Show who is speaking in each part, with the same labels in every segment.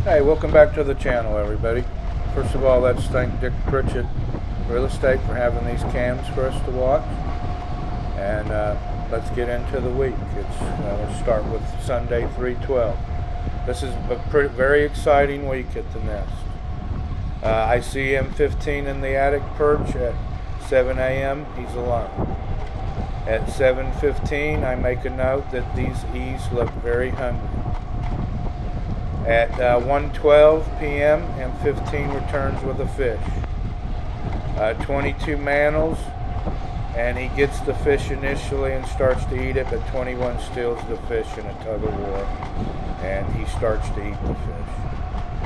Speaker 1: Hey, welcome back to the channel, everybody. First of all, let's thank Dick Pritchett Real Estate for having these cams for us to watch. And let's get into the week. Let's start with Sunday 3/12. This is a very exciting week at the nest. I see M15 in the attic perch at 7 a.m. He's alone. At 7:15, I make a note that these E's look very hungry. At 1:12 p.m., M15 returns with a fish. 22 mantles, and he gets the fish initially and starts to eat it, but 21 steals the fish in a tug of war, and he starts to eat the fish.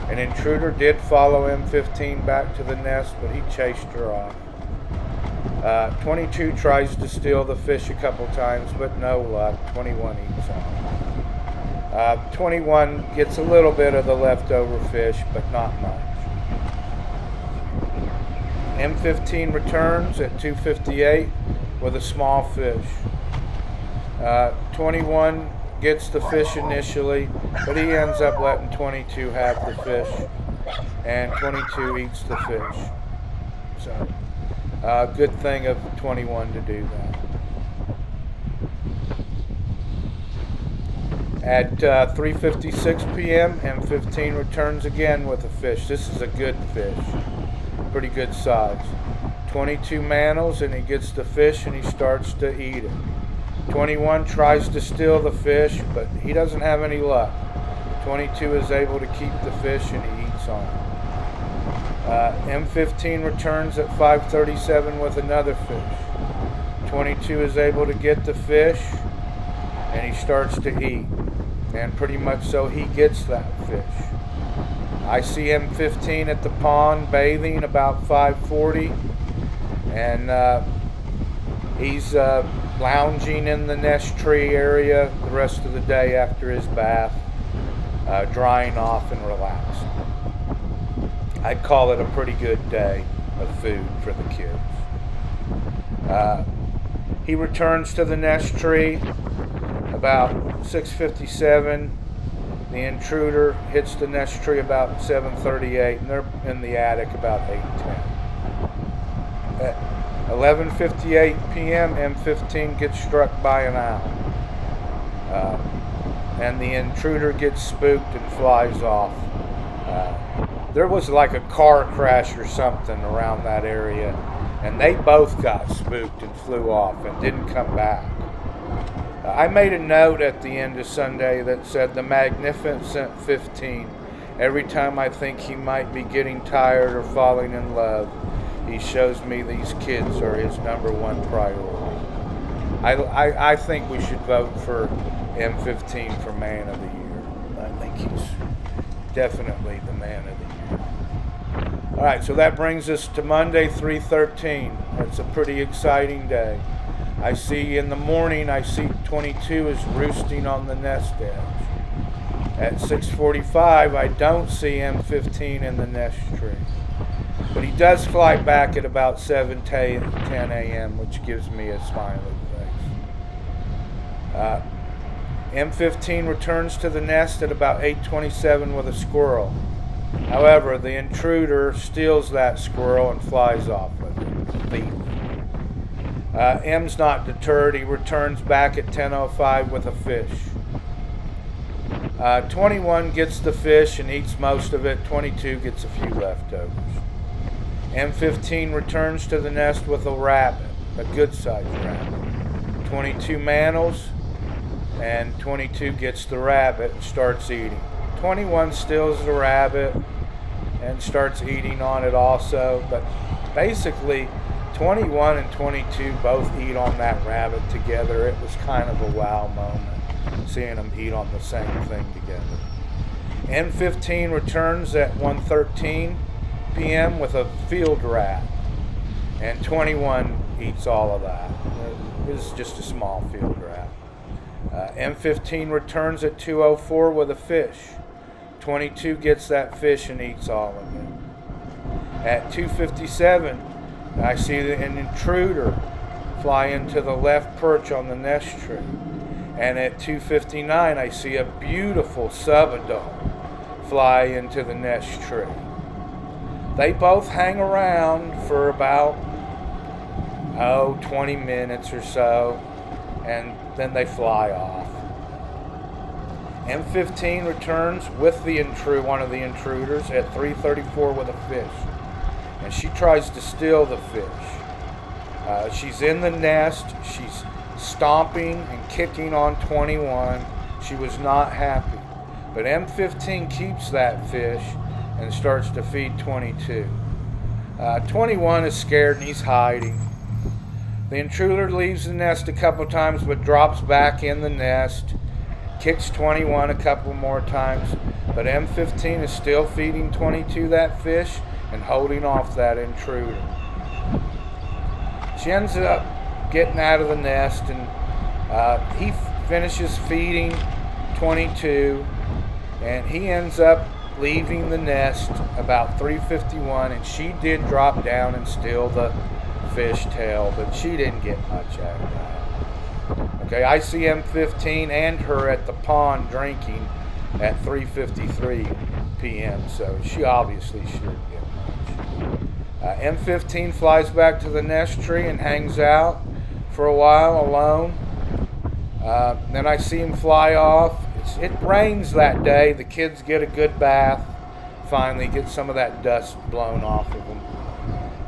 Speaker 1: An intruder did follow M15 back to the nest, but he chased her off. 22 tries to steal the fish a couple times, but no luck. 21 eats on. 21 gets a little bit of the leftover fish, but not much. M15 returns at 2:58 with a small fish. 21 gets the fish initially, but he ends up letting 22 have the fish, and 22 eats the fish. So, good thing of 21 to do that. At 3:56 p.m., M15 returns again with a fish. This is a good fish, pretty good size. 22 mantles, and he gets the fish and he starts to eat it. 21 tries to steal the fish, but he doesn't have any luck. 22 is able to keep the fish and he eats on it. M15 returns at 5:37 with another fish. 22 is able to get the fish and he starts to eat. And pretty much so he gets that fish. I see M15 at the pond bathing about 5:40, and he's lounging in the nest tree area the rest of the day after his bath, drying off and relaxing. I'd call it a pretty good day of food for the kids. He returns to the nest tree about 6:57. The intruder hits the nest tree about 7:38, and they're in the attic about 8:10. At 11:58 p.m., M15 gets struck by an owl, and the intruder gets spooked and flies off. There was like a car crash or something around that area, and they both got spooked and flew off and didn't come back. I made a note at the end of Sunday that said, "The Magnificent 15. Every time I think he might be getting tired or falling in love, he shows me these kids are his number one priority." I think we should vote for M15 for Man of the Year. I think he's definitely the Man of the Year. All right, so that brings us to Monday, 3/13. It's a pretty exciting day. I see in the morning, I see 22 is roosting on the nest edge. At 6:45, I don't see M15 in the nest tree. But he does fly back at about 7:10 a.m., which gives me a smiley face. M15 returns to the nest at about 8:27 with a squirrel. However, the intruder steals that squirrel and flies off with it. Thief. M's not deterred. He returns back at 10:05 with a fish. 21 gets the fish and eats most of it. 22 gets a few leftovers. M15 returns to the nest with a rabbit, a good-sized rabbit. 22 mantles, and 22 gets the rabbit and starts eating. 21 steals the rabbit and starts eating on it also, but basically 21 and 22 both eat on that rabbit together. It was kind of a wow moment, seeing them eat on the same thing together. M15 returns at 1:13 p.m. with a field rat, and 21 eats all of that. It was just a small field rat. M15 returns at 2:04 with a fish. 22 gets that fish and eats all of it. At 2:57, I see an intruder fly into the left perch on the nest tree. And at 2:59, I see a beautiful subadult fly into the nest tree. They both hang around for about 20 minutes or so, and then they fly off. M15 returns with one of the intruders at 3:34 with a fish, and she tries to steal the fish. She's in the nest. She's stomping and kicking on 21. She was not happy, but M15 keeps that fish and starts to feed 22. 21 is scared and he's hiding. The intruder leaves the nest a couple times but drops back in the nest, kicks 21 a couple more times, but M15 is still feeding 22 that fish and holding off that intruder. She ends up getting out of the nest, and he finishes feeding 22, and he ends up leaving the nest about 3:51, and she did drop down and steal the fish tail, but she didn't get much out of that. Okay, I see M15 and her at the pond drinking at 3:53 p.m., so she obviously shouldn't get much. M15 flies back to the nest tree and hangs out for a while alone. Then I see him fly off. It rains that day. The kids get a good bath, finally get some of that dust blown off of them.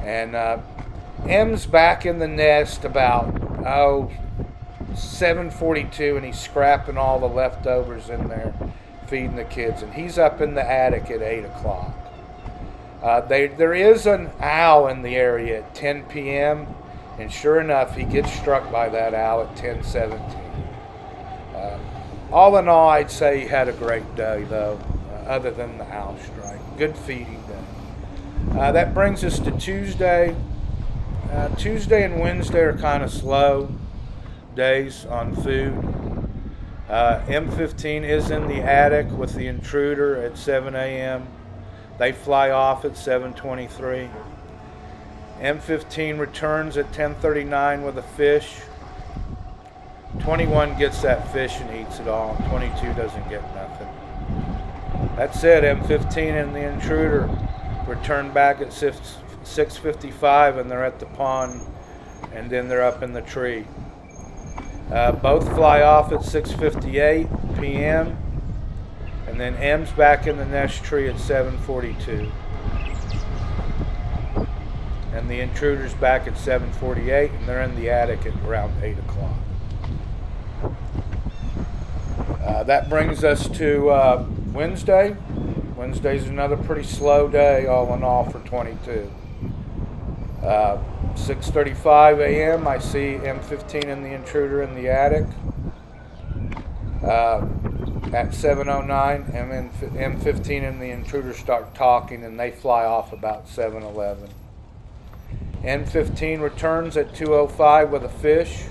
Speaker 1: And M's back in the nest about 7:42, and he's scrapping all the leftovers in there, feeding the kids. And he's up in the attic at 8 o'clock. There is an owl in the area at 10 p.m., and sure enough, he gets struck by that owl at 10:17. All in all, I'd say he had a great day, though, other than the owl strike. Good feeding day. That brings us to Tuesday. Tuesday and Wednesday are kind of slow days on food. M15 is in the attic with the intruder at 7 a.m. They fly off at 7:23. M15 returns at 10:39 with a fish. 21 gets that fish and eats it all. 22 doesn't get nothing. That's it. M15 and the intruder return back at 6:55, and they're at the pond, and then they're up in the tree. Both fly off at 6:58 p.m., and then M's back in the nest tree at 7:42. And the intruder's back at 7:48, and they're in the attic at around 8 o'clock. That brings us to Wednesday. Wednesday's another pretty slow day, all in all, for 22. 6:35 a.m., I see M15 and the intruder in the attic. At 7:09, M15 and the intruder start talking, and they fly off about 7:11. M15 returns at 2:05 with a fish.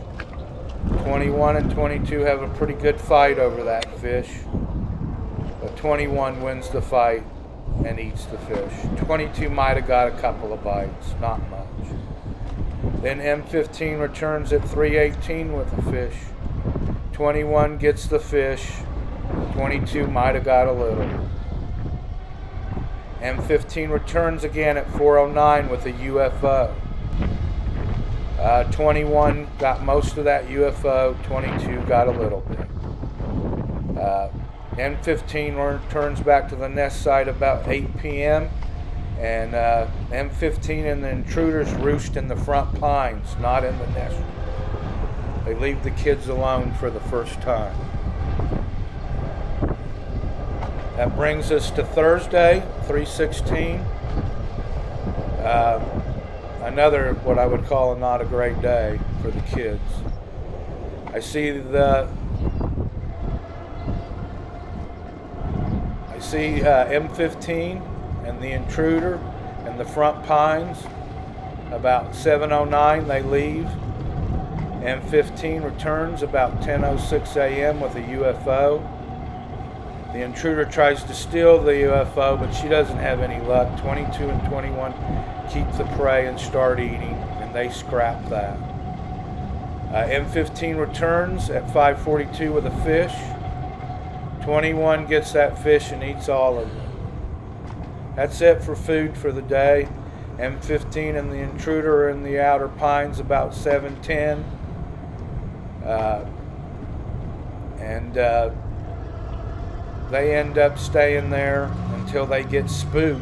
Speaker 1: 21 and 22 have a pretty good fight over that fish, but 21 wins the fight and eats the fish. 22 might have got a couple of bites, not much. Then M15 returns at 3:18 with a fish. 21 gets the fish. 22 might have got a little. M15 returns again at 4:09 with a UFO. 21 got most of that UFO. 22 got a little bit. M15 returns back to the nest site about 8 p.m. and M15 and the intruders roost in the front pines, not in the nest. They leave the kids alone for the first time. That brings us to Thursday, 3:16. Another, what I would call, not a great day for the kids. I see M15 and the intruder in the front pines. About 7:09 they leave. M15 returns about 10:06 a.m. with a UFO. The intruder tries to steal the UFO, but she doesn't have any luck. 22 and 21 keep the prey and start eating, and they scrap that. M15 returns at 5:42 with a fish. 21 gets that fish and eats all of it. That's it for food for the day. M15 and the intruder are in the outer pines about 7:10. They end up staying there until they get spooked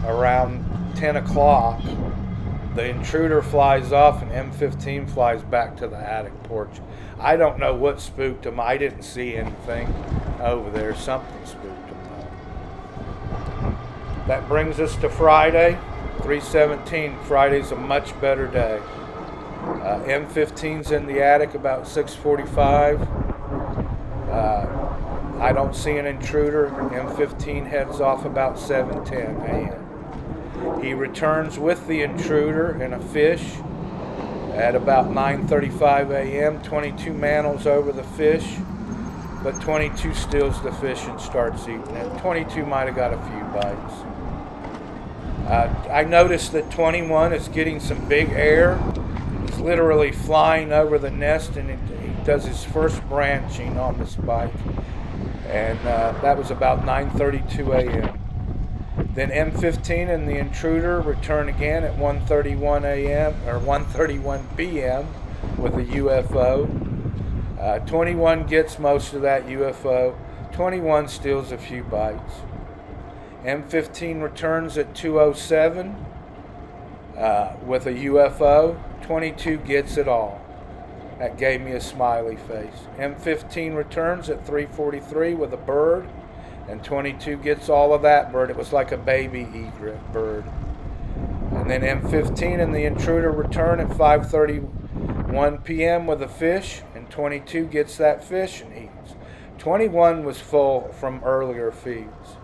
Speaker 1: around 10 o'clock. The intruder flies off and M15 flies back to the attic porch. I don't know what spooked them. I didn't see anything over there. Something spooked them though. That brings us to Friday, 3/17. Friday's a much better day. M15's in the attic about 6:45. I don't see an intruder. M15 heads off about 7:10 a.m. He returns with the intruder and a fish at about 9:35 a.m. 22 mantles over the fish, but 22 steals the fish and starts eating it. 22 might have got a few bites. I noticed that 21 is getting some big air. He's literally flying over the nest, and he does his first branching on the spike. And that was about 9:32 a.m. Then M15 and the intruder return again at 1:31 a.m. or 1:31 p.m. with a UFO. 21 gets most of that UFO. 21 steals a few bites. M15 returns at 2:07 with a UFO. 22 gets it all. That gave me a smiley face. M15 returns at 3:43 with a bird, and 22 gets all of that bird. It was like a baby egret bird. And then M15 and the intruder return at 5:31 p.m. with a fish, and 22 gets that fish and eats. 21 was full from earlier feeds.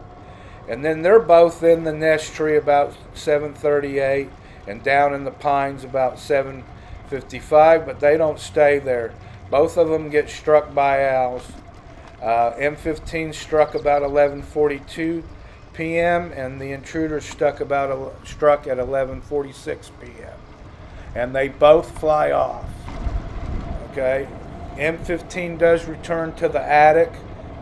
Speaker 1: And then they're both in the nest tree about 7:38 and down in the pines about 7:55, but they don't stay there. Both of them get struck by owls. M15 struck about 11:42 p.m. and the intruder struck at 11:46 p.m. and they both fly off. Okay, M15 does return to the attic.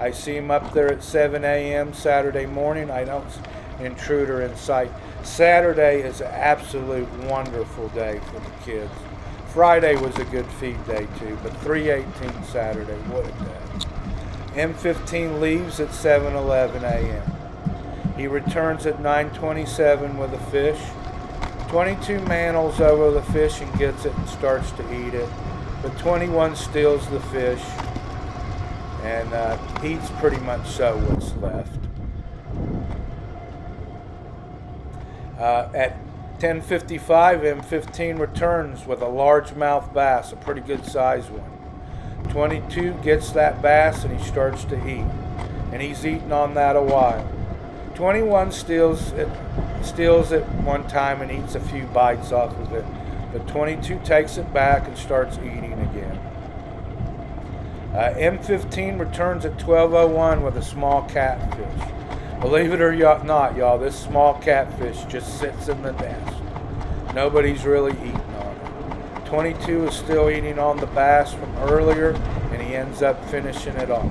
Speaker 1: I see him up there at 7 a.m. Saturday morning. I don't see an intruder in sight. Saturday is an absolute wonderful day for the kids. Friday was a good feed day too, but 3/18 Saturday, what a day. M15 leaves at 7:11 a.m. He returns at 9:27 with a fish. 22 mantles over the fish and gets it and starts to eat it. But 21 steals the fish and eats pretty much so what's left. At 10:55, M15 returns with a largemouth bass, a pretty good sized one. 22 gets that bass and he starts to eat, and he's eaten on that a while. 21 steals it one time and eats a few bites off of it, but 22 takes it back and starts eating again. M15 returns at 12:01 with a small catfish. Believe it or not, y'all, this small catfish just sits in the nest. Nobody's really eating on it. 22 is still eating on the bass from earlier, and he ends up finishing it off.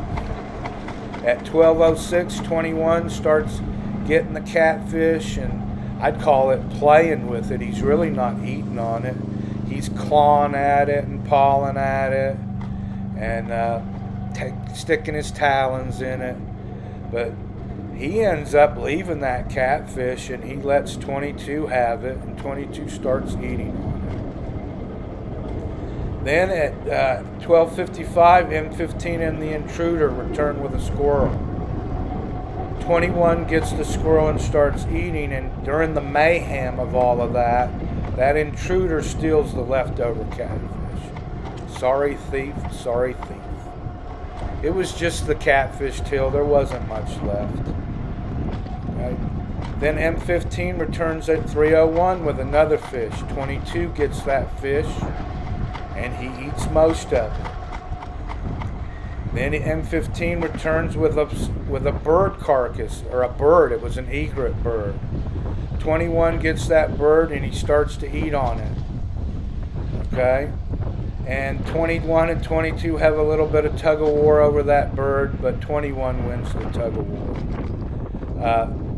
Speaker 1: At 12:06, 21 starts getting the catfish, and I'd call it playing with it. He's really not eating on it. He's clawing at it and pawing at it and sticking his talons in it. But he ends up leaving that catfish, and he lets 22 have it, and 22 starts eating on it. Then at 12:55, M15 and the intruder return with a squirrel. 21 gets the squirrel and starts eating, and during the mayhem of all of that, that intruder steals the leftover catfish. Sorry thief, sorry thief. It was just the catfish till there wasn't much left. Right? Then M15 returns at 3:01 with another fish. 22 gets that fish, and he eats most of it. Then M15 returns with a bird carcass, or a bird. It was an egret bird. 21 gets that bird, and he starts to eat on it. Okay? And 21 and 22 have a little bit of tug of war over that bird, but 21 wins the tug of war.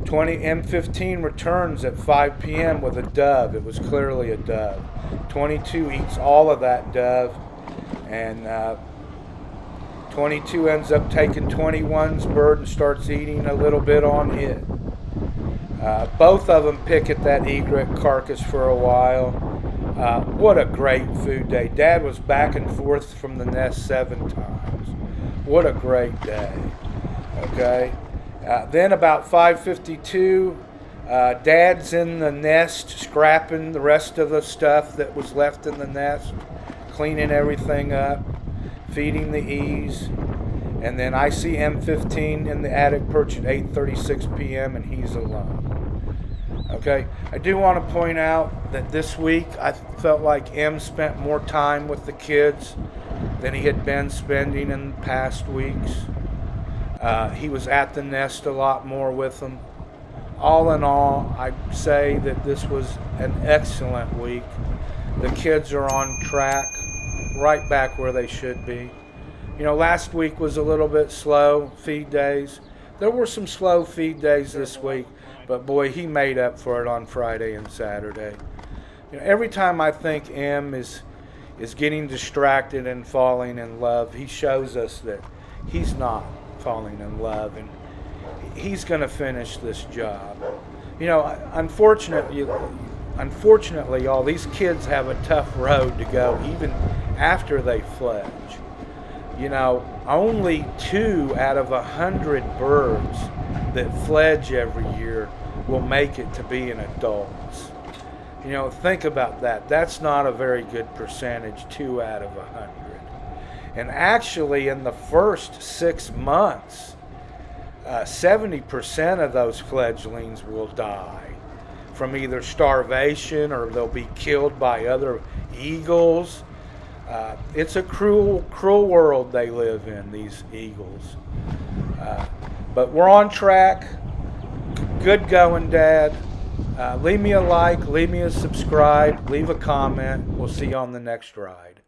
Speaker 1: 20 M15 returns at 5 p.m. with a dove. It was clearly a dove. 22 eats all of that dove, and 22 ends up taking 21's bird and starts eating a little bit on it. Both of them pick at that egret carcass for a while. What a great food day. Dad was back and forth from the nest 7 times. What a great day. Okay. Then about 5:52, Dad's in the nest scrapping the rest of the stuff that was left in the nest, cleaning everything up, feeding the E's. And then I see M15 in the attic perch at 8:36 p.m. and he's alone. Okay, I do want to point out that this week I felt like M spent more time with the kids than he had been spending in past weeks. He was at the nest a lot more with them. All in all, I'd say that this was an excellent week. The kids are on track, right back where they should be. You know, last week was a little bit slow, feed days. There were some slow feed days this week, but boy, he made up for it on Friday and Saturday. You know, every time I think M is getting distracted and falling in love, he shows us that he's not falling in love, and he's going to finish this job. You know, unfortunately, all these kids have a tough road to go even after they fledge. You know, only 2 out of 100 birds that fledge every year will make it to being adults. You know, think about that. That's not a very good percentage, 2 out of 100. And actually, in the first 6 months, 70% of those fledglings will die from either starvation or they'll be killed by other eagles. It's a cruel, cruel world they live in, these eagles. But we're on track. Good going, Dad. Leave me a like, leave me a subscribe, leave a comment. We'll see you on the next ride.